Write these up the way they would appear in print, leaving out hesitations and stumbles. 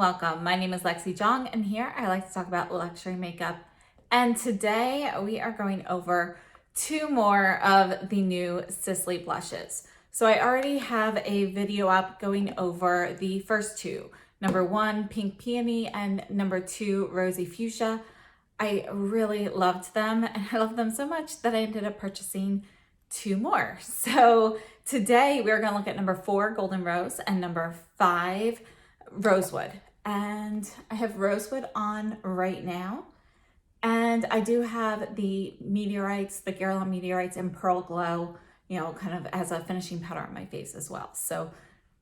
welcome. My name is Lexi Jong, and here I like to talk about luxury makeup. And today we are going over two more of the new Sisley blushes. So I already have a video up going over the first two. Number one, Pink Peony, and number two, Rosy Fuchsia. I really loved them, and I love them so much that I ended up purchasing two more. So today we're going to look at number 4, Golden Rose, and number 5, Rosewood. And I have Rosewood on right now. And I do have the meteorites, the Guerlain meteorites and Pearl Glow, you know, kind of as a finishing powder on my face as well. So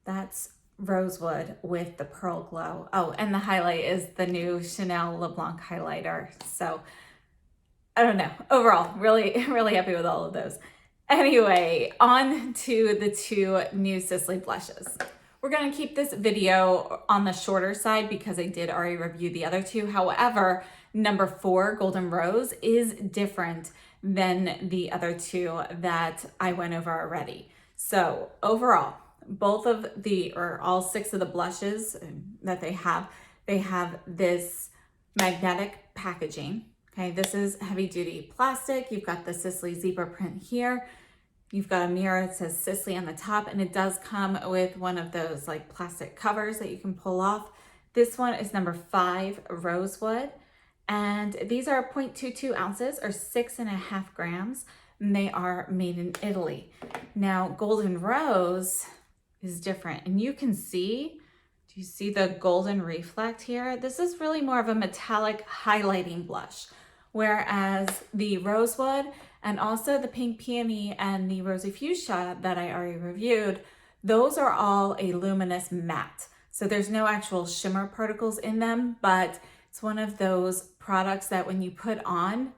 that's Rosewood with the Pearl Glow. Oh, and the highlight is the new Chanel Le Blanc highlighter. So I don't know. Overall, really happy with all of those. Anyway, on to the two new Sisley blushes. We're going to keep this video on the shorter side because I did already review the other two. However, number 4, Golden Rose, is different than the other two that I went over already. So overall, both of the, or all 6 of the blushes that they have this magnetic packaging. Okay, this is heavy duty plastic. You've got the Sisley zebra print here. You've got a mirror that says Sisley on the top, and it does come with one of those like plastic covers that you can pull off. This one is number 5, Rosewood, and these are 0.22 ounces or 6.5 grams, and they are made in Italy. Now, Golden Rose is different, and you can see, do you see the golden reflect here? This is really more of a metallic highlighting blush, whereas the Rosewood and also the Pink Peony and the Rosy Fuchsia that I already reviewed, those are all a luminous matte. So there's no actual shimmer particles in them, but it's one of those products that when you put on,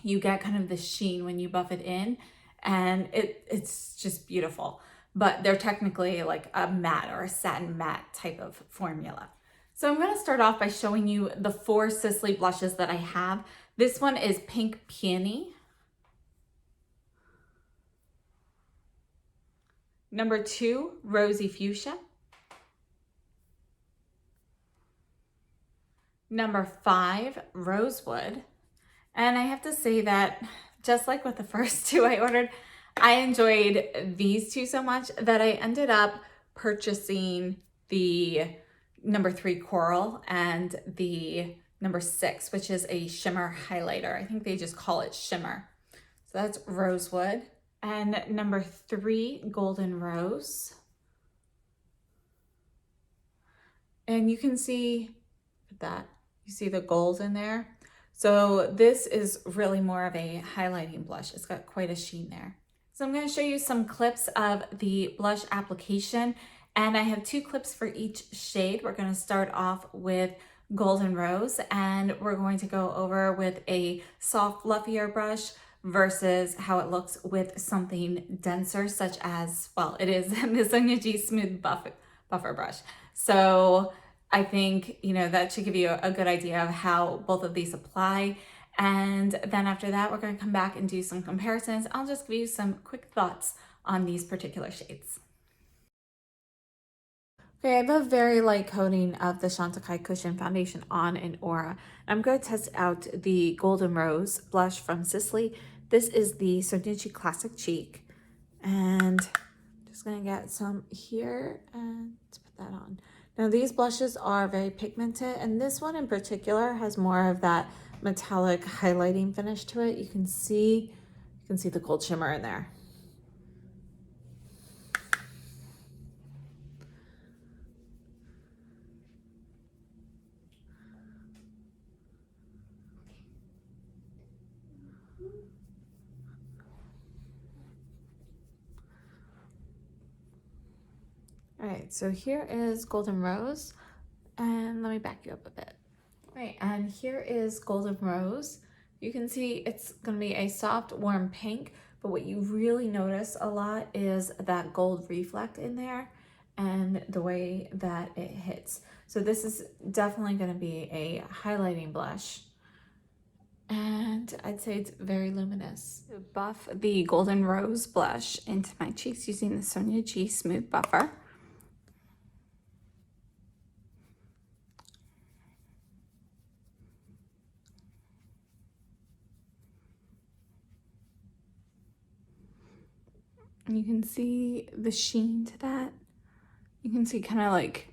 you get kind of the sheen when you buff it in, and it's just beautiful. But they're technically like a matte or a satin matte type of formula. So I'm going to start off by showing you the 4 Sisley blushes that I have. This one is Pink Peony. Number 2, Rosy Fuchsia. Number 5, Rosewood. And I have to say that just like with the first two I ordered, I enjoyed these two so much that I ended up purchasing the number 3, Coral, and the number 6, which is a shimmer highlighter. I think they just call it shimmer. So that's Rosewood. And number 3, Golden Rose. And you can see that. You see the gold in there. So this is really more of a highlighting blush. It's got quite a sheen there. So I'm going to show you some clips of the blush application. And I have 2 clips for each shade. We're going to start off with Golden Rose, and we're going to go over with a soft, fluffier brush versus how it looks with something denser, such as, well, it is the Sonia G Smooth Buffer Brush. So I think, you know, that should give you a good idea of how both of these apply. And then after that, we're going to come back and do some comparisons. I'll just give you some quick thoughts on these particular shades. Okay, I have a very light coating of the Chantecaille Cushion Foundation on in Aura. I'm going to test out the Golden Rose blush from Sisley. This is the Sonia G Classic Cheek. And I'm just going to get some here and put that on. Now, these blushes are very pigmented, and this one in particular has more of that metallic highlighting finish to it. You can see the gold shimmer in there. All right, so here is Golden Rose, and let me back you up a bit. All right, and here is Golden Rose. You can see it's gonna be a soft, warm pink, but what you really notice a lot is that gold reflect in there and the way that it hits. So this is definitely gonna be a highlighting blush. And I'd say it's very luminous. So buff the Golden Rose blush into my cheeks using the Sonia G Smooth Buffer. And you can see the sheen to that. You can see kind of like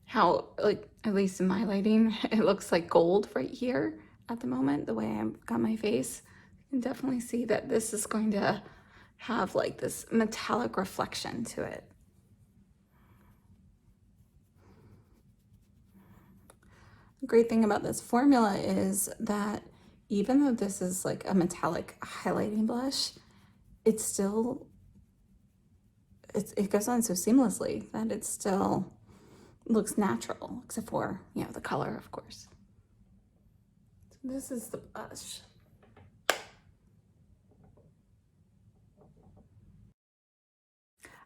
how, like, at least in my lighting, it looks like gold right here at the moment, the way I've got my face. You can definitely see that this is going to have like this metallic reflection to it. The great thing about this formula is that even though this is like a metallic highlighting blush, it goes on so seamlessly that it still looks natural, except for, you know, the color, of course. So this is the blush.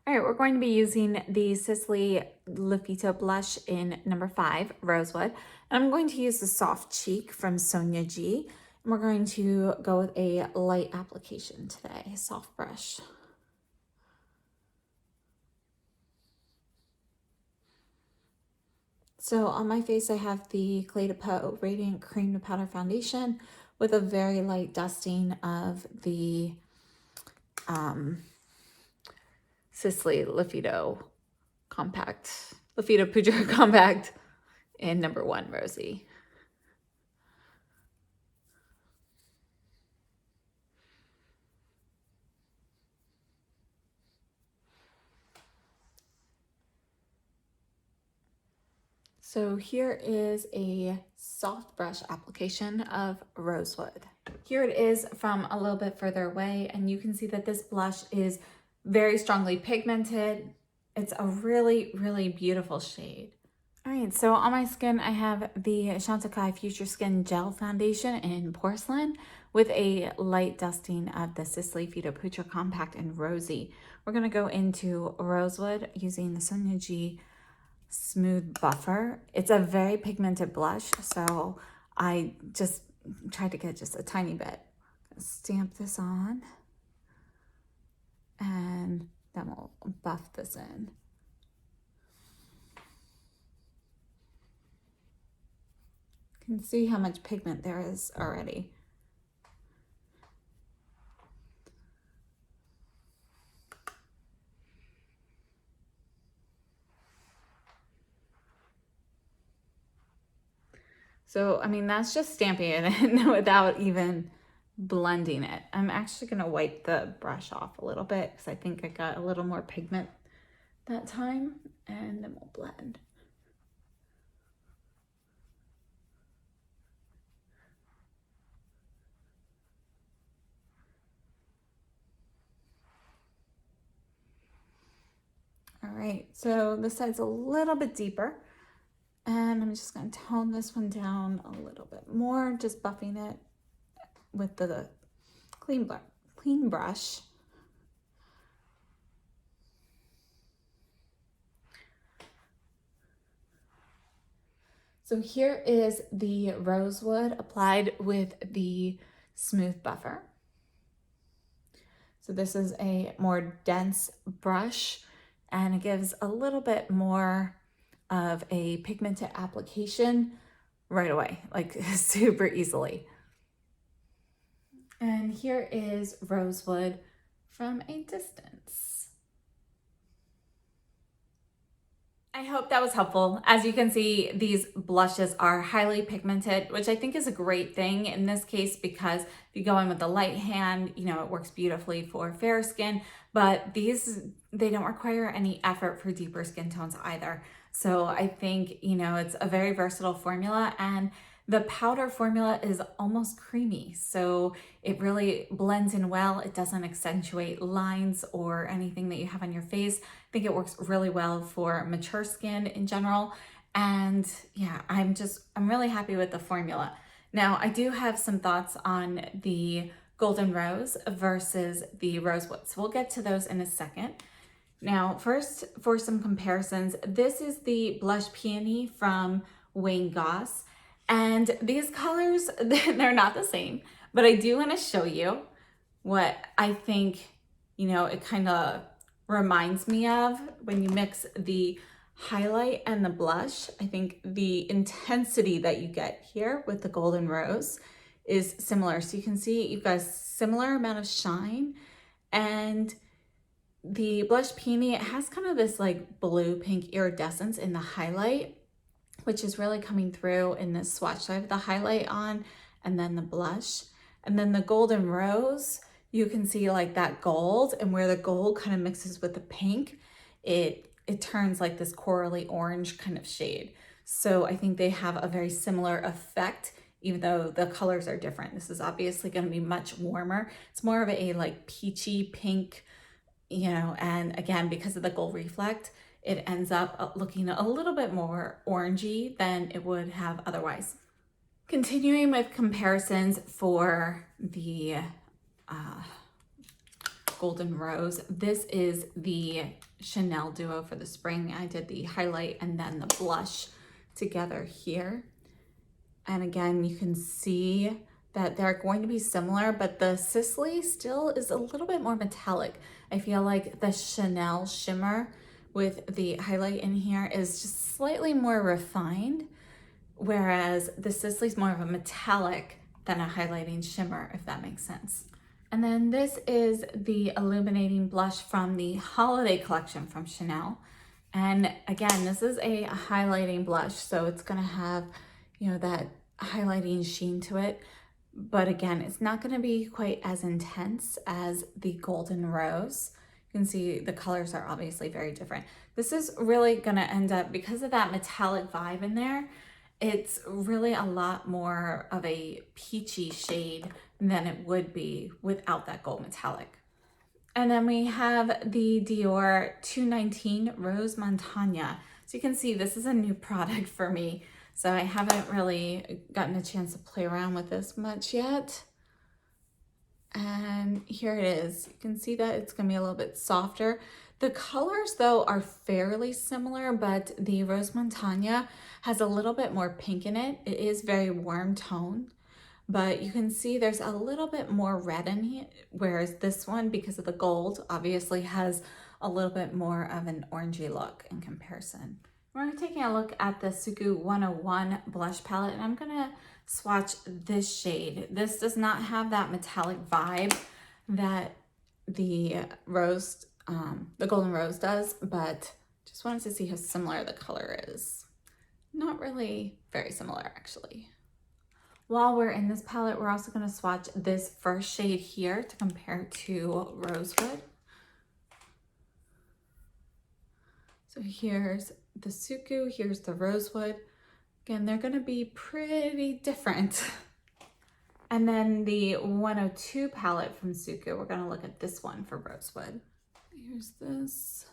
All right, we're going to be using the Sisley Le Phyto-Blush in number 5, Rosewood. And I'm going to use the Soft Cheek from Sonia G. And we're going to go with a light application today, soft brush. So on my face, I have the Clé de Peau Radiant Cream to Powder Foundation with a very light dusting of the Sisley Le Phyto Compact, Le Phyto Poudre Compact in number 1, Rosy. So here is a soft brush application of Rosewood. Here it is from a little bit further away, and you can see that this blush is very strongly pigmented. It's a really, really beautiful shade. All right, so on my skin, I have the Chantecaille Future Skin Gel Foundation in Porcelain with a light dusting of the Sisley Le Phyto-Blush Compact in Rosy. We're gonna go into Rosewood using the Sonia G Smooth Buffer. It's a very pigmented blush, so I just tried to get just a tiny bit. Stamp this on, and then we'll buff this in. You can see how much pigment there is already. So, I mean, that's just stamping it in without even blending it. I'm actually gonna wipe the brush off a little bit because I think I got a little more pigment that time, and then we'll blend. All right, so this side's a little bit deeper, and I'm just gonna tone this one down a little bit more, just buffing it with the clean brush. So here is the Rosewood applied with the Smooth Buffer. So this is a more dense brush, and it gives a little bit more of a pigmented application right away, like super easily. And here is Rosewood from a distance. I hope that was helpful. As you can see, these blushes are highly pigmented, which I think is a great thing in this case, because if you go in with the light hand, you know, it works beautifully for fair skin, but these, they don't require any effort for deeper skin tones either. So I think, you know, it's a very versatile formula, and the powder formula is almost creamy, so it really blends in well. It doesn't accentuate lines or anything that you have on your face. I think it works really well for mature skin in general. And yeah, I'm really happy with the formula. Now, I do have some thoughts on the Golden Rose versus the Rosewood, so we'll get to those in a second. Now, first, for some comparisons, this is the Blush Peony from Wayne Goss. And these colors, they're not the same, but I do want to show you what I think, you know, it kind of reminds me of when you mix the highlight and the blush. I think the intensity that you get here with the Golden Rose is similar. So you can see you've got a similar amount of shine, and The Blush Peony, it has kind of this like blue pink iridescence in the highlight, which is really coming through in this swatch. So I have the highlight on and then the blush. And then the Golden Rose, you can see like that gold, and where the gold kind of mixes with the pink, it turns like this corally orange kind of shade. So I think they have a very similar effect, even though the colors are different. This is obviously going to be much warmer. It's more of a like peachy pink, you know, and again, because of the gold reflect, it ends up looking a little bit more orangey than it would have otherwise. Continuing with comparisons for the Golden Rose, this is the Chanel Duo for the spring. I did the highlight and then the blush together here. And again, you can see that they're going to be similar, but the Sisley still is a little bit more metallic. I feel like the Chanel shimmer with the highlight in here is just slightly more refined, whereas the Sisley's more of a metallic than a highlighting shimmer, if that makes sense. And then this is the illuminating blush from the holiday collection from Chanel. And again, this is a highlighting blush, so it's gonna have, you know, that highlighting sheen to it. But again, it's not gonna be quite as intense as the Golden Rose. You can see the colors are obviously very different. This is really gonna end up, because of that metallic vibe in there, it's really a lot more of a peachy shade than it would be without that gold metallic. And then we have the Dior 219 Rose Montagna. So you can see this is a new product for me. So I haven't really gotten a chance to play around with this much yet. And here it is. You can see that it's gonna be a little bit softer. The colors though are fairly similar, but the Rose Montagna has a little bit more pink in it. It is very warm tone, but you can see there's a little bit more red in here, whereas this one, because of the gold, obviously has a little bit more of an orangey look in comparison. We're taking a look at the Suku 101 blush palette, and I'm gonna swatch this shade. This does not have that metallic vibe that the Golden Rose does, but just wanted to see how similar the color is. Not really very similar, actually. While we're in this palette, we're also gonna swatch this first shade here to compare to Rosewood. So here's the Suku, here's the Rosewood. Again, they're gonna be pretty different. And then the 102 palette from Suku, we're gonna look at this one for Rosewood. Here's this.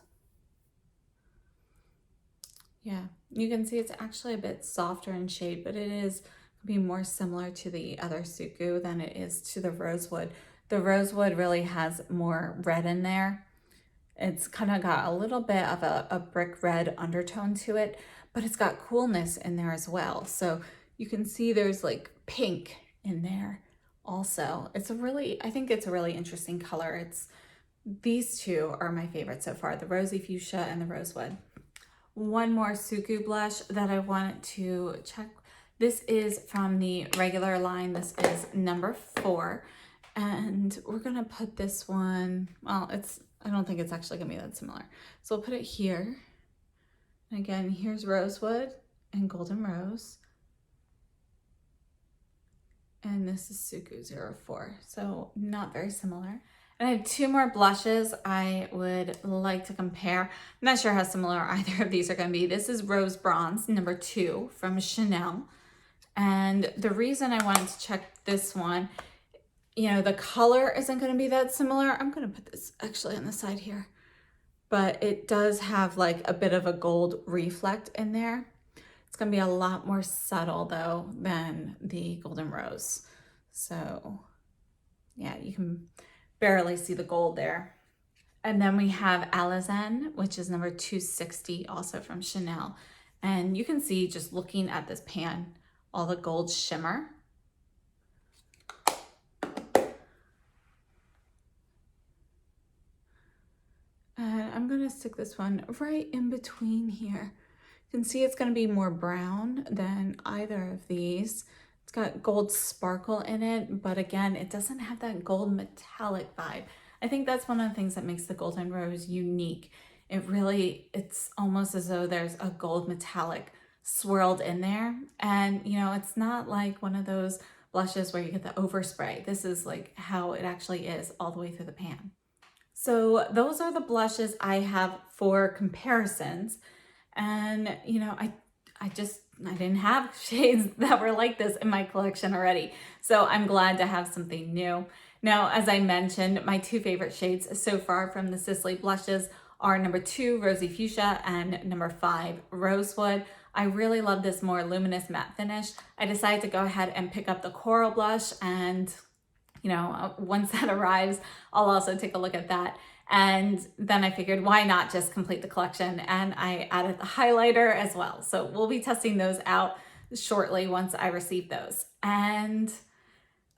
Yeah, you can see it's actually a bit softer in shade, but it is be more similar to the other Suku than it is to the Rosewood. The Rosewood really has more red in there. It's kind of got a little bit of a brick red undertone to it, but it's got coolness in there as well. So you can see there's like pink in there also. It's a really, I think it's a really interesting color. These two are my favorites so far, the Rosy Fuchsia and the Rosewood. One more Suku blush that I wanted to check. This is from the regular line. This is number 4. And we're gonna put this one, well, I don't think it's actually gonna be that similar. So we'll put it here. And again, here's Rosewood and Golden Rose. And this is Suku 04. So not very similar. And I have 2 more blushes I would like to compare. I'm not sure how similar either of these are gonna be. This is Rose Bronze, number 2 from Chanel. And the reason I wanted to check this one, you know, the color isn't going to be that similar. I'm going to put this actually on the side here, but it does have like a bit of a gold reflect in there. It's going to be a lot more subtle though than the Golden Rose. So yeah, you can barely see the gold there. And then we have Alabaster, which is number 260, also from Chanel. And you can see just looking at this pan, all the gold shimmer. And I'm gonna stick this one right in between here. You can see it's gonna be more brown than either of these. It's got gold sparkle in it, but again, it doesn't have that gold metallic vibe. I think that's one of the things that makes the Golden Rose unique. It's almost as though there's a gold metallic swirled in there. And, you know, it's not like one of those blushes where you get the overspray. This is like how it actually is all the way through the pan. So those are the blushes I have for comparisons. And, you know, I didn't have shades that were like this in my collection already. So I'm glad to have something new. Now, as I mentioned, my two favorite shades so far from the Sisley blushes are number 2, Rosy Fuchsia, and number 5, Rosewood. I really love this more luminous matte finish. I decided to go ahead and pick up the Coral blush, and you know, once that arrives, I'll also take a look at that. And then I figured, why not just complete the collection? And I added the highlighter as well. So we'll be testing those out shortly once I receive those. And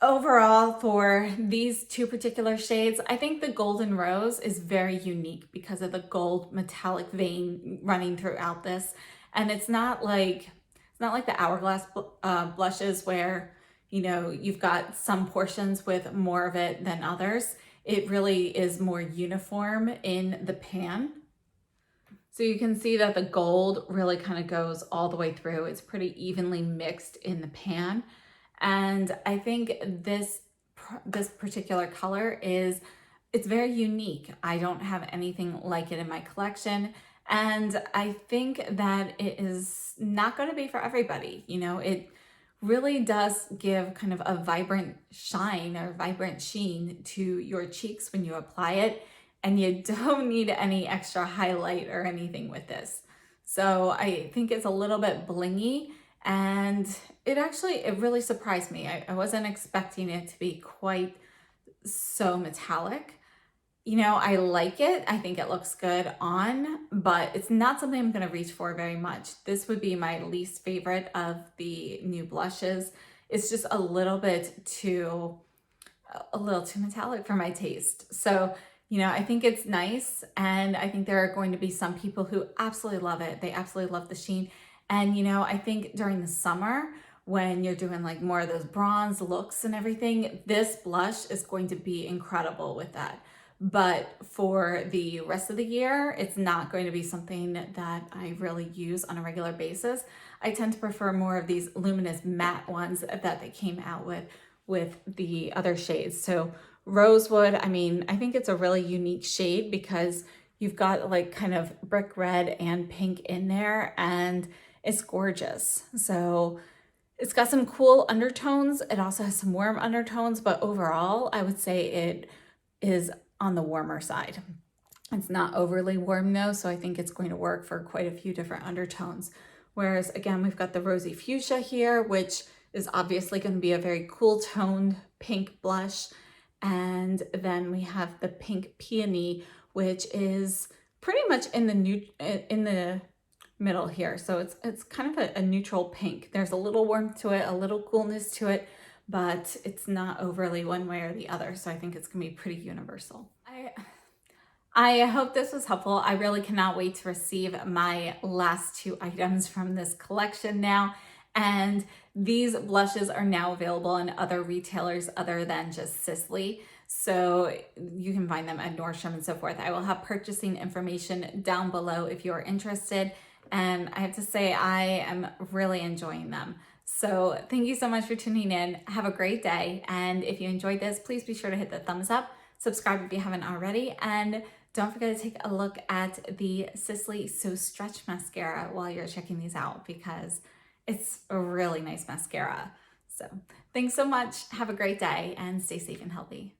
overall, for these two particular shades, I think the Golden Rose is very unique because of the gold metallic vein running throughout this. And it's not like the Hourglass blushes where, you know, you've got some portions with more of it than others. It really is more uniform in the pan. So you can see that the gold really kind of goes all the way through. It's pretty evenly mixed in the pan. And I think this particular color it's very unique. I don't have anything like it in my collection. And I think that it is not going to be for everybody. You know, it really does give kind of a vibrant shine or vibrant sheen to your cheeks when you apply it. And you don't need any extra highlight or anything with this. So I think it's a little bit blingy, and it really surprised me. I wasn't expecting it to be quite so metallic. You know, I like it. I think it looks good on, but it's not something I'm going to reach for very much. This would be my least favorite of the new blushes. It's just a little too metallic for my taste. So, you know, I think it's nice, and I think there are going to be some people who absolutely love it. They absolutely love the sheen. And, you know, I think during the summer, when you're doing like more of those bronze looks and everything, this blush is going to be incredible with that. But for the rest of the year, it's not going to be something that I really use on a regular basis. I tend to prefer more of these luminous matte ones that they came out with the other shades. So Rosewood, I mean, I think it's a really unique shade because you've got like kind of brick red and pink in there, and it's gorgeous. So it's got some cool undertones. It also has some warm undertones, but overall, I would say it is on the warmer side. It's not overly warm though, so I think it's going to work for quite a few different undertones. Whereas again, we've got the Rosy Fuchsia here, which is obviously going to be a very cool toned pink blush. And then we have the Pink Peony, which is pretty much in the middle here. So it's kind of a neutral pink. There's a little warmth to it, a little coolness to it, but it's not overly one way or the other. So I think it's gonna be pretty universal. I hope this was helpful. I really cannot wait to receive my last two items from this collection now. And these blushes are now available in other retailers other than just Sisley. So you can find them at Nordstrom and so forth. I will have purchasing information down below if you're interested. And I have to say, I am really enjoying them. So thank you so much for tuning in. Have a great day. And if you enjoyed this, please be sure to hit the thumbs up, subscribe if you haven't already, and don't forget to take a look at the Sisley So Stretch Mascara while you're checking these out, because it's a really nice mascara. So thanks so much. Have a great day and stay safe and healthy.